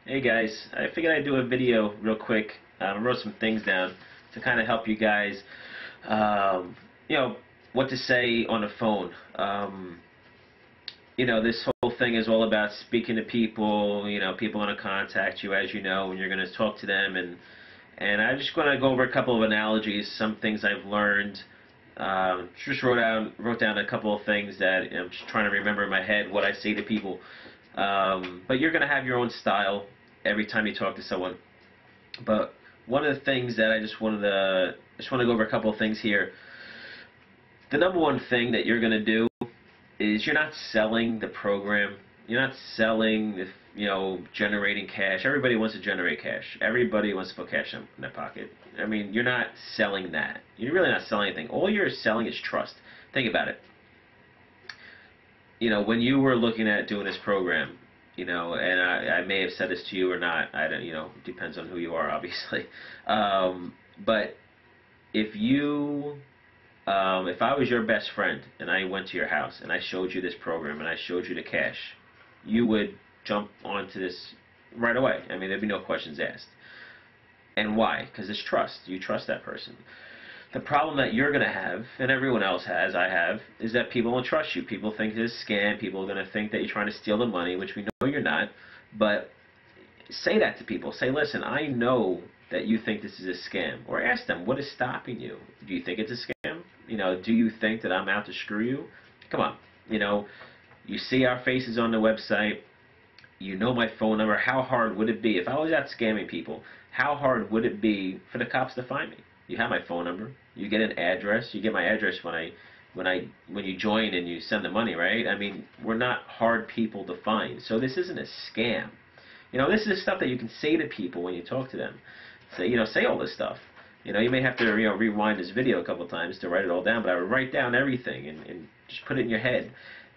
Hey guys, I figured I'd do a video real quick. I wrote some things down to kind of help you guys, um, you know, what to say on the phone. This whole thing is all about speaking to people. People want to contact you, as you know, and you're going to talk to them. And I just want to go over a couple of analogies, some things I've learned. Just wrote down a couple of things that I'm just trying to remember in my head what I say to people. But you're going to have your own style every time you talk to someone. But one of the things that I just want to go over a couple of things here. The number one thing that you're going to do is you're not selling the program. You're not selling, generating cash. Everybody wants to generate cash. Everybody wants to put cash in their pocket. I mean, you're not selling that. You're really not selling anything. All you're selling is trust. Think about it. When you were looking at doing this program, and I may have said this to you or not. I don't, it depends on who you are, obviously. But if I was your best friend and I went to your house and I showed you this program and I showed you the cash, you would jump onto this right away. I mean, there'd be no questions asked. And why? Because it's trust. You trust that person. The problem that you're going to have, and everyone else has, I have, is that people don't trust you. People think it's a scam. People are going to think that you're trying to steal the money, which we know you're not. But say that to people. Say, listen, I know that you think this is a scam. Or ask them, what is stopping you? Do you think it's a scam? Do you think that I'm out to screw you? Come on. You see our faces on the website. You know my phone number. How hard would it be? If I was out scamming people, how hard would it be for the cops to find me? You have my phone number. You get an address. You get my address when you join and you send the money, right? I mean, we're not hard people to find. So this isn't a scam. This is stuff that you can say to people when you talk to them. Say all this stuff. You may have to rewind this video a couple times to write it all down, but I would write down everything and just put it in your head,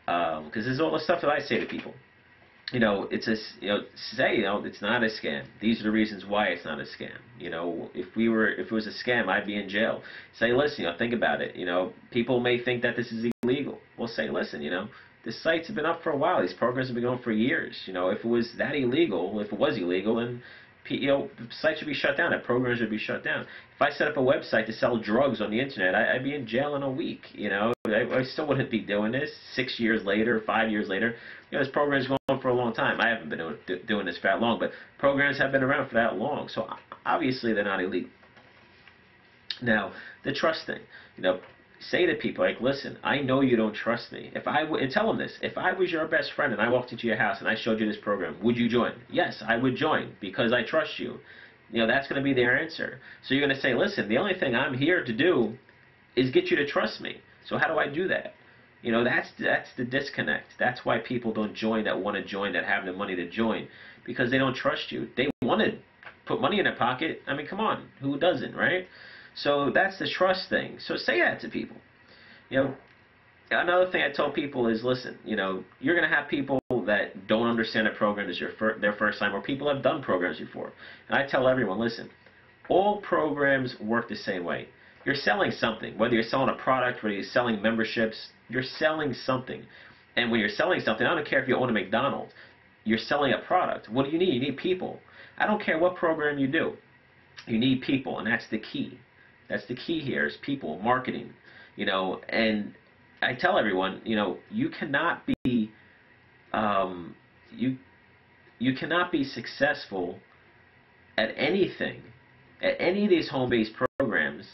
because this is all the stuff that I say to people. It's it's not a scam. These are the reasons why it's not a scam. If it was a scam, I'd be in jail. Say, listen, think about it. People may think that this is illegal. Well, say, listen, this site's been up for a while. These programs have been going for years. If it was illegal, then the site should be shut down. That program should be shut down. If I set up a website to sell drugs on the internet, I'd be in jail in a week. I still wouldn't be doing this 6 years later, 5 years later. This program's going on for a long time. I haven't been doing this for that long, but programs have been around for that long. So obviously they're not illegal. Now, the trust thing. Say to people, like, listen, I know you don't trust me. And tell them this. If I was your best friend and I walked into your house and I showed you this program, would you join? Yes, I would join because I trust you. That's going to be their answer. So you're going to say, listen, the only thing I'm here to do is get you to trust me. So how do I do that? That's the disconnect. That's why people don't join, that want to join, that have the money to join, because they don't trust you. They want to put money in their pocket. I mean, come on, who doesn't, right? So that's the trust thing. So say that to people. Another thing I tell people is, listen, you're going to have people that don't understand a program as their first time, or people have done programs before. And I tell everyone, listen, all programs work the same way. You're selling something. Whether you're selling a product, whether you're selling memberships, you're selling something. And when you're selling something, I don't care if you own a McDonald's, you're selling a product. What do you need? You need people. I don't care what program you do. You need people, and that's the key. That's the key here, is people, marketing. And I tell everyone, you cannot be you cannot be successful at anything, at any of these home-based programs,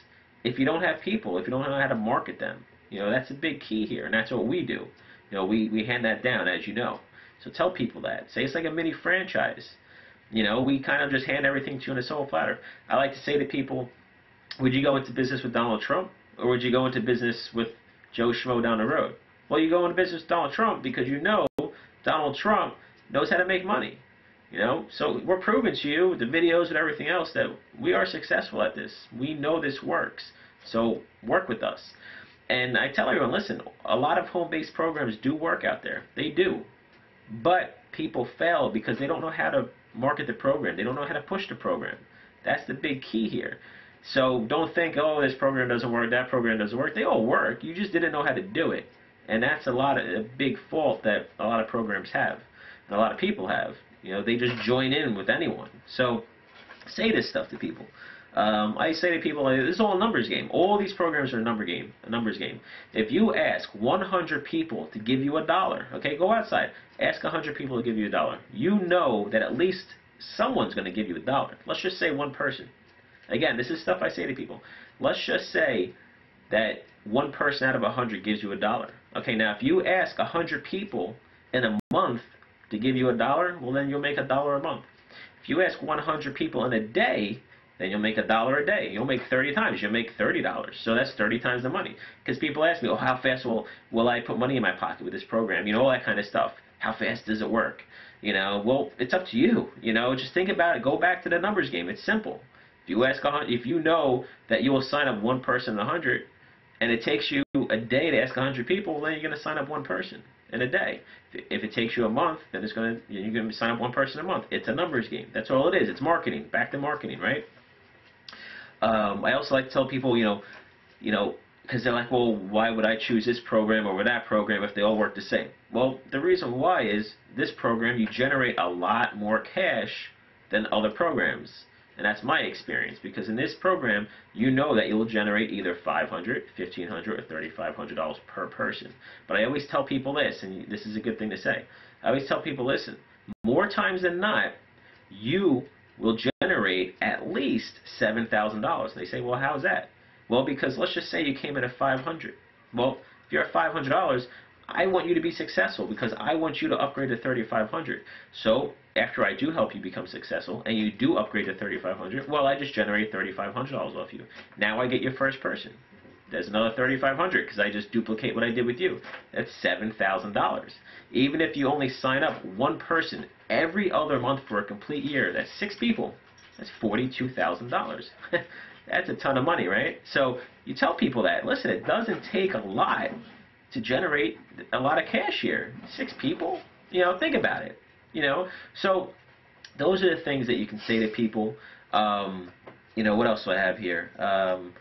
if you don't have people, if you don't know how to market them. That's a big key here, and that's what we do. We hand that down, as you know. So tell people that. Say it's like a mini franchise. We kind of just hand everything to you on a silver platter. I like to say to people, would you go into business with Donald Trump, or would you go into business with Joe Schmo down the road? Well, you go into business with Donald Trump because Donald Trump knows how to make money. So we're proving to you with the videos and everything else that we are successful at this. We know this works. So work with us. And I tell everyone, listen, a lot of home-based programs do work out there. They do. But people fail because they don't know how to market the program. They don't know how to push the program. That's the big key here. So don't think, oh, this program doesn't work, that program doesn't work. They all work. You just didn't know how to do it. And that's a big fault that a lot of programs have, and a lot of people have. They just join in with anyone. So say this stuff to people. I say to people, this is all a numbers game. All these programs are a numbers game. If you ask 100 people to give you $1, okay, go outside, ask 100 people to give you $1. You know that at least someone's going to give you $1. Let's just say one person. Again, this is stuff I say to people. Let's just say that one person out of 100 gives you $1. Okay, now if you ask 100 people in a month to give you $1, well then you'll make $1 a month. If you ask 100 people in a day, then you'll make $1 a day. You'll make 30 times. You'll make $30. So that's 30 times the money. Because people ask me, oh, how fast will I put money in my pocket with this program? All that kind of stuff. How fast does it work? Well, it's up to you. Just think about it. Go back to the numbers game. It's simple. If you know that you will sign up one person in 100, and it takes you a day to ask 100 people, then you're going to sign up one person in a day. If it takes you a month, then you're going to sign up one person a month. It's a numbers game. That's all it is. It's marketing. Back to marketing, right? I also like to tell people, because they're like, well, why would I choose this program over that program if they all work the same? Well, the reason why is this program, you generate a lot more cash than other programs. And that's my experience, because in this program, you know that you'll generate either $500, $1,500, or $3,500 per person. But I always tell people this, and this is a good thing to say. I always tell people, listen, more times than not, you will generate at least $7,000. And they say, well, how's that? Well, because let's just say you came in at $500. Well, if you're at $500, I want you to be successful because I want you to upgrade to $3,500. So after I do help you become successful and you do upgrade to $3,500, well, I just generate $3,500 off you. Now I get your first person. There's another $3,500 because I just duplicate what I did with you. That's $7,000. Even if you only sign up one person every other month for a complete year, that's 6 people. That's $42,000. That's a ton of money, right? So you tell people that, listen, it doesn't take a lot to generate a lot of cash here. 6 people? Think about it. So those are the things that you can say to people. What else do I have here? I'm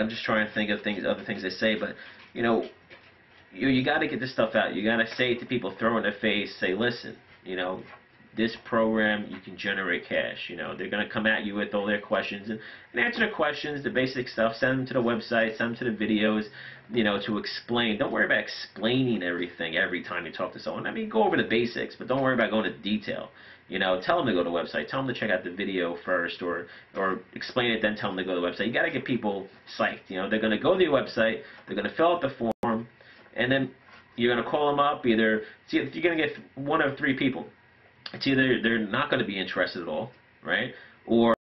just trying to think of other things to say, but you got to get this stuff out. You got to say it to people, throw it in their face, say, listen, this program, you can generate cash. They're going to come at you with all their questions and answer the questions, the basic stuff. Send them to the website, send them to the videos, to explain. Don't worry about explaining everything every time you talk to someone. I mean, go over the basics, but don't worry about going into detail. Tell them to go to the website. Tell them to check out the video first, or explain it, then tell them to go to the website. You got to get people psyched. They're going to go to your website, they're going to fill out the form, and then you're going to call them up. You're going to get one of 3 people. It's either they're not going to be interested at all, right? Or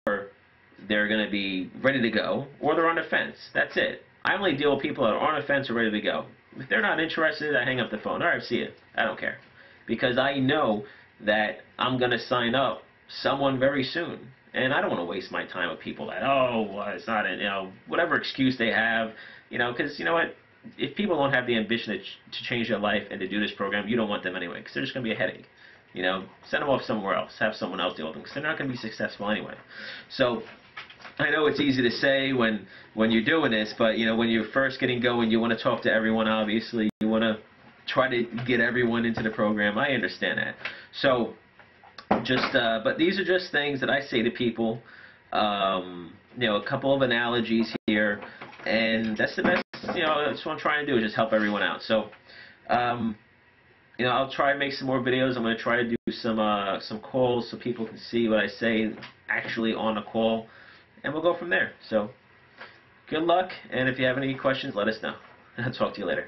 they're going to be ready to go, or they're on the fence. That's it. I only deal with people that are on the fence or ready to go. If they're not interested, I hang up the phone. All right, see you. I don't care. Because I know that I'm going to sign up someone very soon. And I don't want to waste my time with people that, oh, well, it's not, whatever excuse they have, because you know what? If people don't have the ambition to change their life and to do this program, you don't want them anyway, because they're just going to be a headache. Send them off somewhere else. Have someone else deal with them, because they're not going to be successful anyway. So I know it's easy to say when you're doing this, but when you're first getting going, you want to talk to everyone. Obviously, you want to try to get everyone into the program. I understand that. So but these are just things that I say to people. A couple of analogies here, and that's the best. That's what I'm trying to do, is just help everyone out. So. I'll try to make some more videos. I'm going to try to do some calls so people can see what I say actually on a call, and we'll go from there. So, good luck, and if you have any questions, let us know. I'll talk to you later.